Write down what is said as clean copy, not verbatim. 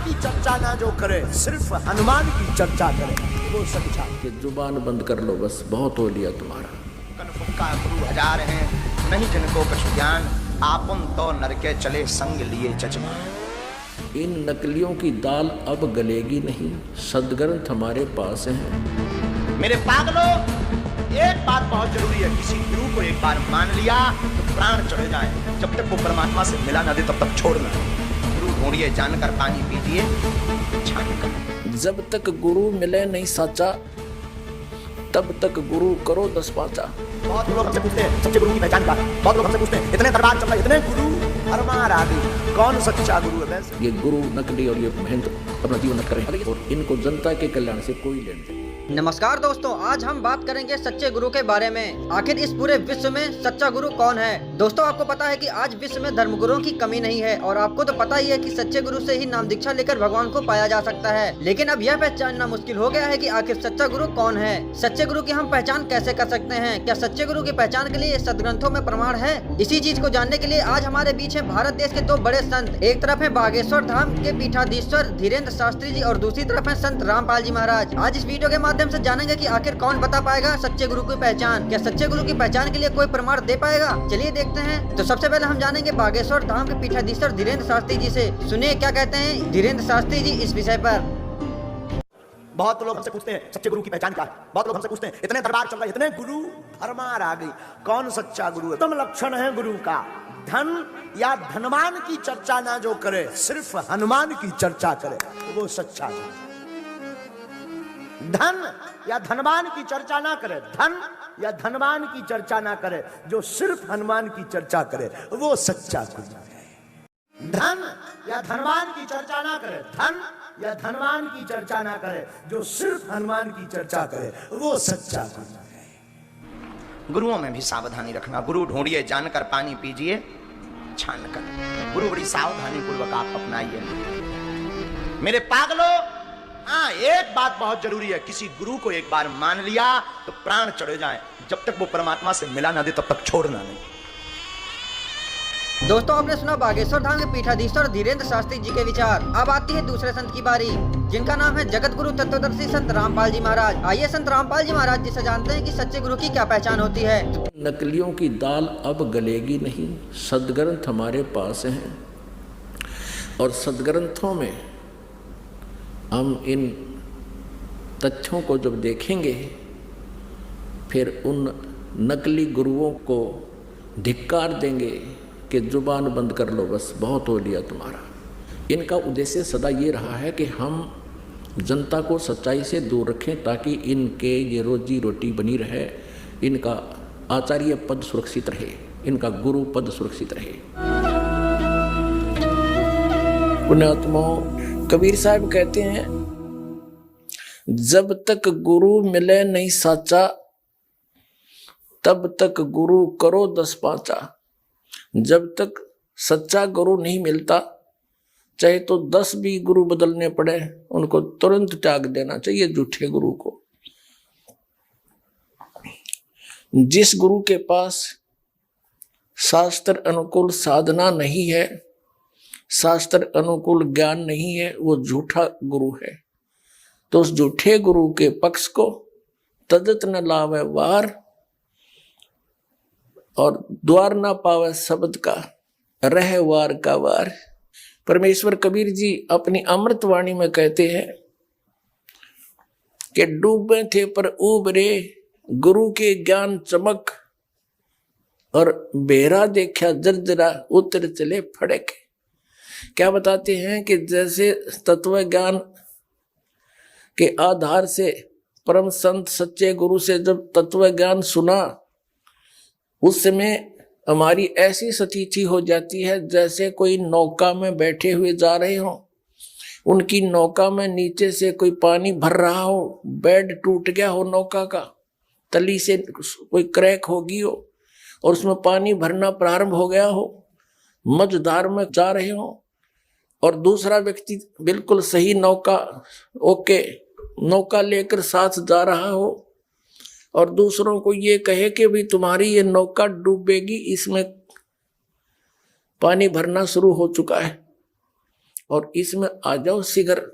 की चर्चा ना जो करे, सिर्फ हनुमान की चर्चा करे, वो सच्चा। कि जुबान बंद कर लो, बस बहुत हो लिया तुम्हारा। कनफुक्का गुरु हजार हैं, नहीं जिनको कछु ज्ञान, आपन तो नरके चले संग लिए चचमा। इन नकलियों की दाल अब गलेगी नहीं, सदग्रंथ हमारे पास हैं। मेरे पागलों, एक बात बहुत जरूरी है, किसी गुरु को एक बार मान लिया तो प्राण चढ़े जाए, जब तक वो परमात्मा से मिला ना दे तब तक छोड़ना। गुरु ढूंढिए जानकर, पानी पीजिए छानकर। जब तक गुरु मिले नहीं साचा, तब तक गुरु करो 10 पाचा। बहुत लोग हमसे पूछते हैं सच्चे गुरु की पहचान का, बहुत लोग हमसे पूछते हैं इतने दरबार चल रहे, इतने गुरु हरमार आदि, कौन सच्चा गुरु है? वैसे ये गुरु नकली और ये महंत अपना जीवन नष्ट करें और इनको जनता के कल्याण से कोई लेन देन। नमस्कार दोस्तों, आज हम बात करेंगे सच्चे गुरु के बारे में। आखिर इस पूरे विश्व में सच्चा गुरु कौन है? दोस्तों, आपको पता है कि आज विश्व में धर्मगुरुओं की कमी नहीं है और आपको तो पता ही है कि सच्चे गुरु से ही नाम दीक्षा लेकर भगवान को पाया जा सकता है। लेकिन अब यह पहचानना मुश्किल हो गया है कि आखिर सच्चा गुरु कौन है। सच्चे गुरु की हम पहचान कैसे कर सकते हैं? क्या सच्चे गुरु की पहचान के लिए सदग्रंथों में प्रमाण है? इसी चीज को जानने के लिए आज हमारे बीच है भारत देश के दो बड़े संत। एक तरफ है बागेश्वर धाम के पीठाधीश्वर धीरेन्द्र शास्त्री जी और दूसरी तरफ है संत रामपाल जी महाराज। आज इस वीडियो के माध्यम से जानेंगे कि आखिर कौन बता पाएगा सच्चे गुरु की पहचान। क्या सच्चे गुरु की पहचान के लिए कोई प्रमाण दे पाएगा? चलिए देखते हैं। तो सबसे पहले हम जानेंगे बागेश्वर धाम के पीठाधीश्वर धीरेन्द्र शास्त्री जी से। सुनिए क्या कहते हैं धीरेन्द्र शास्त्री जी इस विषय पर। बहुत लोग हमसे पूछते हैं सच्चे गुरु की पहचान का, बहुत लोग हमसे पूछते हैं इतने दरबार चल रहे, इतने गुरु हरमार आ गई, कौन सच्चा गुरु है? उत्तम लक्षण है गुरु का, धन या धनवान की चर्चा ना जो करे, सिर्फ हनुमान की चर्चा करे, वो सच्चा गुरु। धन या धनवान की चर्चा ना करे, धन या धनवान की चर्चा ना करे, जो सिर्फ हनुमान की चर्चा करे, वो सच्चा गुरु है। धन या धनवान की चर्चा ना करे, धन या धनवान की चर्चा ना करे, जो सिर्फ हनुमान की चर्चा करे, वो सच्चा गुरु है। गुरुओं में भी सावधानी रखना। गुरु ढूंढिए जानकर, पानी पीजिए छानकर। गुरु बड़ी सावधानी पूर्वक आप अपनाइए। मेरे पागलों, हाँ, एक बात बहुत जरूरी है, किसी गुरु को एक बार मान लिया तो प्राण चढ़े जाए, जब तक वो परमात्मा से मिला ना दे तब तक छोड़ना नहीं। दोस्तों, आपने सुना बागेश्वर धाम के पीठाधीश्वर धीरेन्द्र शास्त्री जी के विचार। अब आती है दूसरे संत की बारी, जिनका नाम है जगत गुरु तत्वदर्शी संत रामपाल जी महाराज। आइए संत रामपाल जी महाराज जी से जानते हैं कि सच्चे गुरु की क्या पहचान होती है। नकलियों की दाल अब गलेगी नहीं, सदग्रंथ हमारे पास हैं और सदग्रंथों में हम इन तथ्यों को जब देखेंगे, फिर उन नकली गुरुओं को धिक्कार देंगे कि जुबान बंद कर लो, बस बहुत हो लिया तुम्हारा। इनका उद्देश्य सदा ये रहा है कि हम जनता को सच्चाई से दूर रखें ताकि इनके ये रोजी रोटी बनी रहे, इनका आचार्य पद सुरक्षित रहे, इनका गुरु पद सुरक्षित रहे। पुण्यात्माओं, कबीर साहब कहते हैं, जब तक गुरु मिले नहीं साचा, तब तक गुरु करो 10 पाचा। जब तक सच्चा गुरु नहीं मिलता, चाहे तो 10 भी गुरु बदलने पड़े, उनको तुरंत त्याग देना चाहिए झूठे गुरु को। जिस गुरु के पास शास्त्र अनुकूल साधना नहीं है, शास्त्र अनुकूल ज्ञान नहीं है, वो झूठा गुरु है। तो उस झूठे गुरु के पक्ष को तदत न लावे वार और द्वार न पावे शब्द का, रह वार का वार। परमेश्वर कबीर जी अपनी अमृत वाणी में कहते हैं कि डूबे थे पर उबरे, गुरु के ज्ञान चमक, और बेरा देखा जर्जरा, उतर चले फड़क। क्या बताते हैं कि जैसे तत्व ज्ञान के आधार से परम संत सच्चे गुरु से जब तत्व ज्ञान सुना, उस समय हमारी ऐसी स्थिति हो जाती है जैसे कोई नौका में बैठे हुए जा रहे हो, उनकी नौका में नीचे से कोई पानी भर रहा हो, बेड टूट गया हो नौका का, तली से कोई क्रैक होगी हो और उसमें पानी भरना प्रारंभ हो गया हो, मझधार में जा रहे हो, और दूसरा व्यक्ति बिल्कुल सही नौका लेकर साथ जा रहा हो और दूसरों को ये कहे कि भी तुम्हारी ये नौका डूबेगी, इसमें पानी भरना शुरू हो चुका है, और इसमें आ जाओ शीघ्र